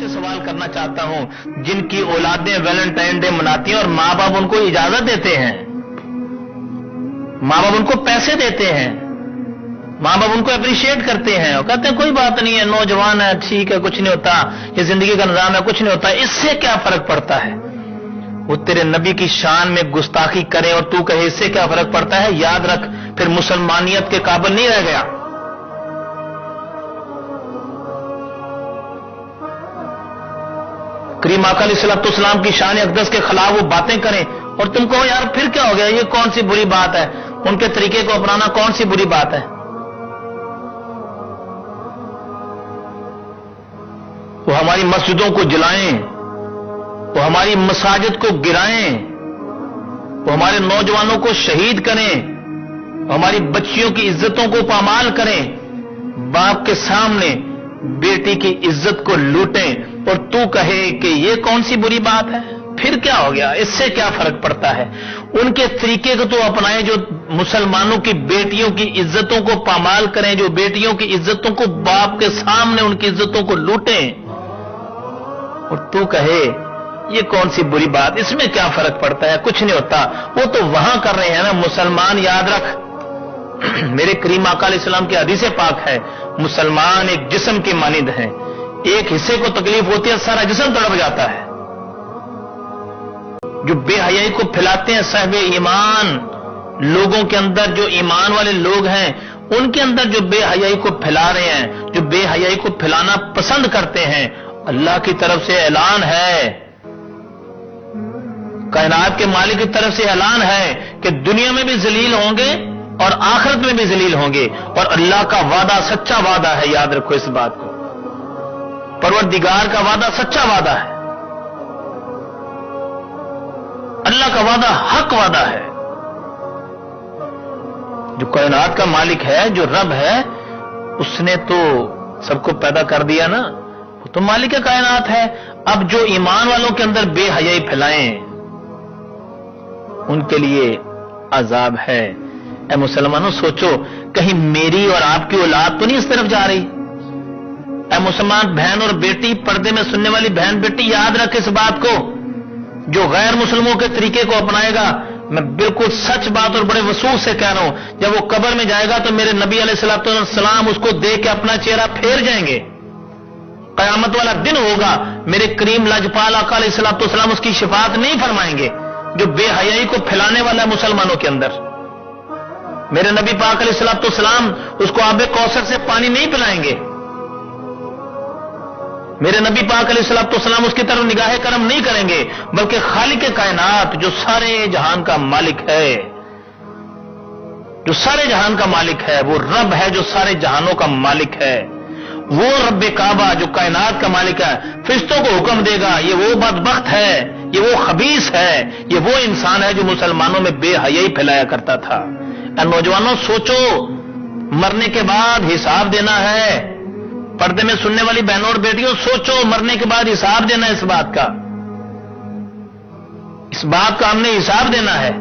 से सवाल करना चाहता हूं, जिनकी औलादें वैलेंटाइन डे मनाती हैं और माँ बाप उनको इजाजत देते हैं, माँ बाप उनको पैसे देते हैं, माँ बाप उनको अप्रिशिएट करते हैं और कहते हैं कोई बात नहीं है, नौजवान है, ठीक है, कुछ नहीं होता, ये जिंदगी का निजाम है, कुछ नहीं होता, इससे क्या फर्क पड़ता है। वो तेरे नबी की शान में गुस्ताखी करे और तू कहे इससे क्या फर्क पड़ता है, याद रख फिर मुसलमानियत के काबिल नहीं रह गया। करीम आका अलैहिस्सलाम की शान अक़दस के खिलाफ वो बातें करें और तुम कहो यार फिर क्या हो गया, ये कौन सी बुरी बात है, उनके तरीके को अपनाना कौन सी बुरी बात है। वो हमारी मस्जिदों को जलाएं, वो हमारी मसाजिद को गिराएं, वो हमारे नौजवानों को शहीद करें, वो हमारी बच्चियों की इज्जतों को पामाल करें, बाप के सामने बेटी की इज्जत को लूटें और तू कहे कि ये कौन सी बुरी बात है, फिर क्या हो गया, इससे क्या फर्क पड़ता है। उनके तरीके को तो अपनाएं जो मुसलमानों की बेटियों की इज्जतों को पामाल करें, जो बेटियों की इज्जतों को बाप के सामने उनकी इज्जतों को लूटें, और तू कहे ये कौन सी बुरी बात, इसमें क्या फर्क पड़ता है, कुछ नहीं होता। वो तो वहां कर रहे हैं ना। मुसलमान, याद रख मेरे करीम आका अलैहिस्सलाम की हदीस पाक है, मुसलमान एक जिस्म की मानिंद है, एक हिस्से को तकलीफ होती है सारा जिस्म तड़प जाता है। जो बेहयाई को फैलाते हैं साहिबे ईमान, लोगों के अंदर जो ईमान वाले लोग हैं उनके अंदर जो बेहयाई को फैला रहे हैं, जो बेहयाई को फैलाना पसंद करते हैं, अल्लाह की तरफ से ऐलान है, कायनात के मालिक की तरफ से ऐलान है कि दुनिया में भी जलील होंगे और आखिरत में भी जलील होंगे, और अल्लाह का वादा सच्चा वादा है, याद रखो इस बात को। परवरदिगार का वादा सच्चा वादा है, अल्लाह का वादा हक वादा है। जो कायनात का मालिक है, जो रब है, उसने तो सबको पैदा कर दिया ना, वो तो मालिक कायनात है। अब जो ईमान वालों के अंदर बेहयाई फैलाएं उनके लिए अजाब है। ऐ मुसलमानों, सोचो कहीं मेरी और आपकी औलाद तो नहीं इस तरफ जा रही। ऐ मुसलमान बहन और बेटी, पर्दे में सुनने वाली बहन बेटी, याद रख इस बात को, जो गैर मुसलमों के तरीके को अपनाएगा, मैं बिल्कुल सच बात और बड़े वसूल से कह रहा हूं, जब वो कब्र में जाएगा तो मेरे नबी अलैहिस्सलाम उसको देख के अपना चेहरा फेर जाएंगे। कयामत वाला दिन होगा, मेरे करीम लाजपाल आका अलैहिस्सलाम उसकी शिफात नहीं फरमाएंगे, जो बेहयाई को फैलाने वाला है मुसलमानों के अंदर। मेरे नबी पाक अलैहिस्सलाम उसको आबे कौसर से पानी नहीं पिलाएंगे, मेरे नबी पाक अलैहिस्सलाम उसकी तरफ निगाह करम नहीं करेंगे, बल्कि खालिक कायनात, जो सारे जहान का मालिक है, जो सारे जहान का मालिक है, वो रब है जो सारे जहानों का मालिक है, वो रब्बे काबा जो कायनात का मालिक है, फरिश्तों को हुक्म देगा, ये वो बदबख्त है, ये वो खबीस है, ये वो इंसान है जो मुसलमानों में बेहयाई फैलाया करता था। नौजवानों सोचो, मरने के बाद हिसाब देना है। पर्दे में सुनने वाली बहनों और बेटियों, सोचो, मरने के बाद हिसाब देना है। इस बात का हमने हिसाब देना है।